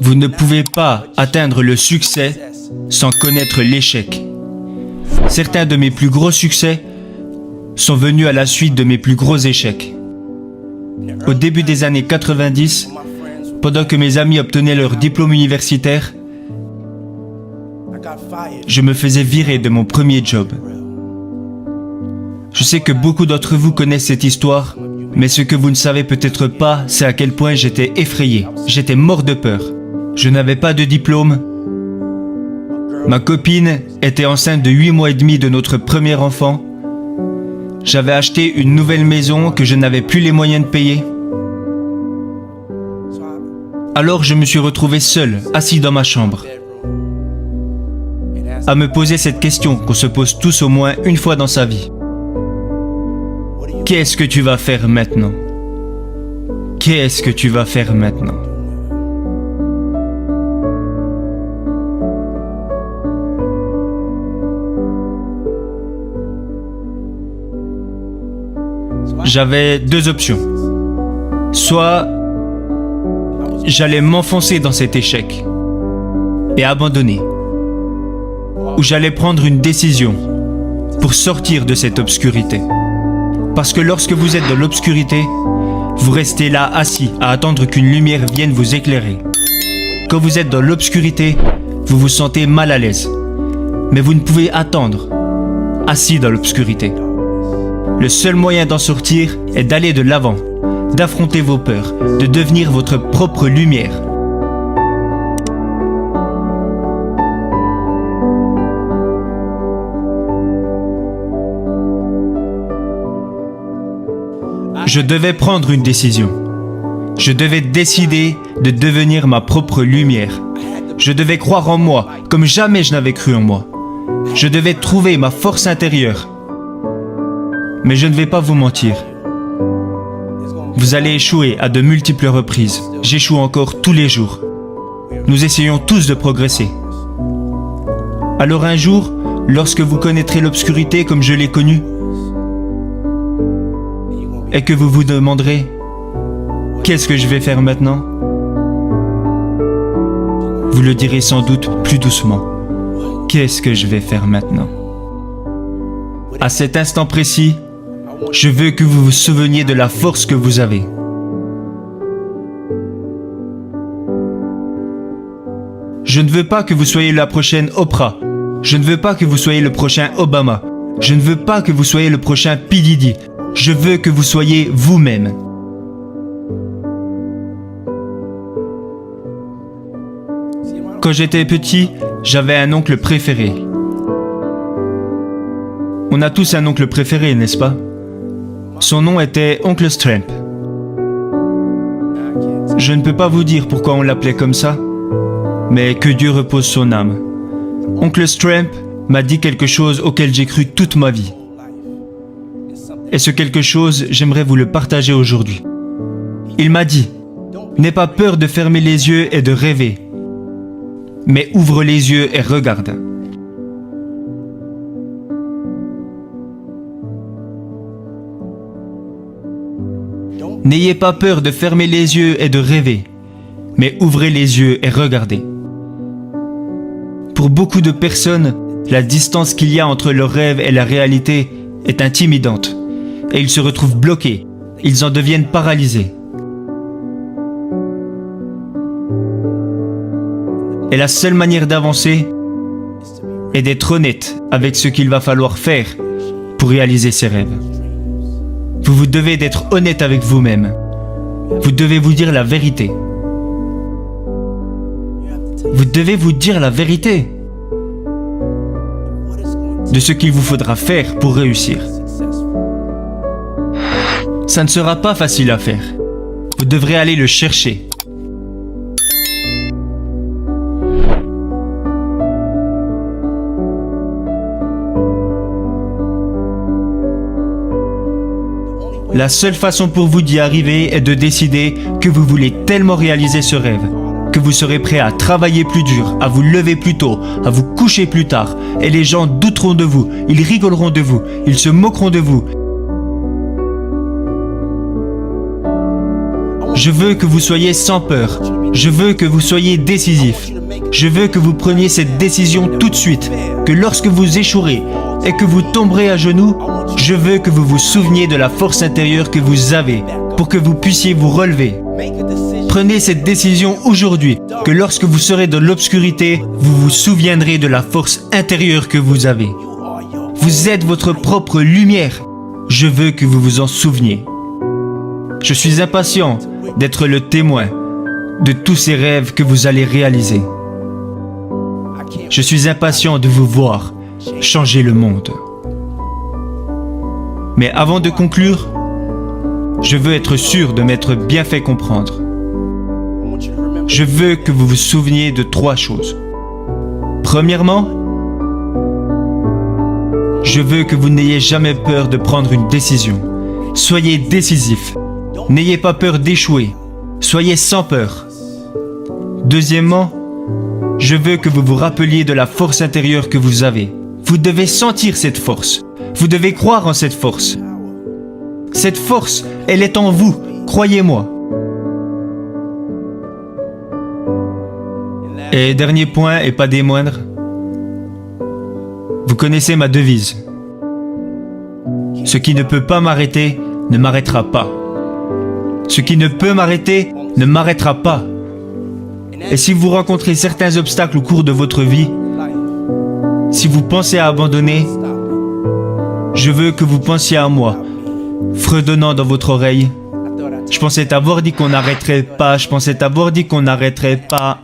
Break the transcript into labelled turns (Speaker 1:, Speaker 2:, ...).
Speaker 1: Vous ne pouvez pas atteindre le succès sans connaître l'échec. Certains de mes plus gros succès sont venus à la suite de mes plus gros échecs. Au début des années 90, pendant que mes amis obtenaient leur diplôme universitaire, je me faisais virer de mon premier job. Je sais que beaucoup d'entre vous connaissent cette histoire, mais ce que vous ne savez peut-être pas, c'est à quel point j'étais effrayé. J'étais mort de peur. Je n'avais pas de diplôme. Ma copine était enceinte de 8 mois et demi de notre premier enfant. J'avais acheté une nouvelle maison que je n'avais plus les moyens de payer. Alors je me suis retrouvé seul, assis dans ma chambre, à me poser cette question qu'on se pose tous au moins une fois dans sa vie. Qu'est-ce que tu vas faire maintenant? Qu'est-ce que tu vas faire maintenant? J'avais deux options. Soit j'allais m'enfoncer dans cet échec et abandonner, ou j'allais prendre une décision pour sortir de cette obscurité. Parce que lorsque vous êtes dans l'obscurité, vous restez là assis à attendre qu'une lumière vienne vous éclairer. Quand vous êtes dans l'obscurité, vous vous sentez mal à l'aise. Mais vous ne pouvez attendre, assis dans l'obscurité. Le seul moyen d'en sortir est d'aller de l'avant, d'affronter vos peurs, de devenir votre propre lumière. Je devais prendre une décision. Je devais décider de devenir ma propre lumière. Je devais croire en moi comme jamais je n'avais cru en moi. Je devais trouver ma force intérieure. Mais je ne vais pas vous mentir. Vous allez échouer à de multiples reprises. J'échoue encore tous les jours. Nous essayons tous de progresser. Alors un jour, lorsque vous connaîtrez l'obscurité comme je l'ai connue, et que vous vous demanderez « Qu'est-ce que je vais faire maintenant ?» Vous le direz sans doute plus doucement. « Qu'est-ce que je vais faire maintenant ?» À cet instant précis, je veux que vous vous souveniez de la force que vous avez. Je ne veux pas que vous soyez la prochaine Oprah. Je ne veux pas que vous soyez le prochain Obama. Je ne veux pas que vous soyez le prochain P. Diddy. Je veux que vous soyez vous-même. Quand j'étais petit, j'avais un oncle préféré. On a tous un oncle préféré, n'est-ce pas? Son nom était Oncle Stramp. Je ne peux pas vous dire pourquoi on l'appelait comme ça, mais que Dieu repose son âme. Oncle Stramp m'a dit quelque chose auquel j'ai cru toute ma vie. Et ce quelque chose, j'aimerais vous le partager aujourd'hui. Il m'a dit, n'aie pas peur de fermer les yeux et de rêver, mais ouvre les yeux et regarde. N'ayez pas peur de fermer les yeux et de rêver, mais ouvrez les yeux et regardez. Pour beaucoup de personnes, la distance qu'il y a entre leur rêve et la réalité est intimidante. Et ils se retrouvent bloqués, ils en deviennent paralysés. Et la seule manière d'avancer est d'être honnête avec ce qu'il va falloir faire pour réaliser ses rêves. Vous devez d'être honnête avec vous-même. Vous devez vous dire la vérité. Vous devez vous dire la vérité de ce qu'il vous faudra faire pour réussir. Ça ne sera pas facile à faire. Vous devrez aller le chercher. La seule façon pour vous d'y arriver est de décider que vous voulez tellement réaliser ce rêve, que vous serez prêt à travailler plus dur, à vous lever plus tôt, à vous coucher plus tard, et les gens douteront de vous, ils rigoleront de vous, ils se moqueront de vous. Je veux que vous soyez sans peur. Je veux que vous soyez décisif. Je veux que vous preniez cette décision tout de suite. Que lorsque vous échouerez et que vous tomberez à genoux, je veux que vous vous souveniez de la force intérieure que vous avez pour que vous puissiez vous relever. Prenez cette décision aujourd'hui, que lorsque vous serez dans l'obscurité, vous vous souviendrez de la force intérieure que vous avez. Vous êtes votre propre lumière. Je veux que vous vous en souveniez. Je suis impatient d'être le témoin de tous ces rêves que vous allez réaliser. Je suis impatient de vous voir changer le monde. Mais avant de conclure, je veux être sûr de m'être bien fait comprendre. Je veux que vous vous souveniez de 3 choses. Premièrement, je veux que vous n'ayez jamais peur de prendre une décision. Soyez décisif. N'ayez pas peur d'échouer. Soyez sans peur. Deuxièmement, je veux que vous vous rappeliez de la force intérieure que vous avez. Vous devez sentir cette force. Vous devez croire en cette force. Cette force, elle est en vous, croyez-moi. Et dernier point, et pas des moindres, vous connaissez ma devise. Ce qui ne peut pas m'arrêter ne m'arrêtera pas. Ce qui ne peut m'arrêter ne m'arrêtera pas. Et si vous rencontrez certains obstacles au cours de votre vie, si vous pensez à abandonner, je veux que vous pensiez à moi, fredonnant dans votre oreille. Je pensais t'avoir dit qu'on n'arrêterait pas, je pensais t'avoir dit qu'on n'arrêterait pas.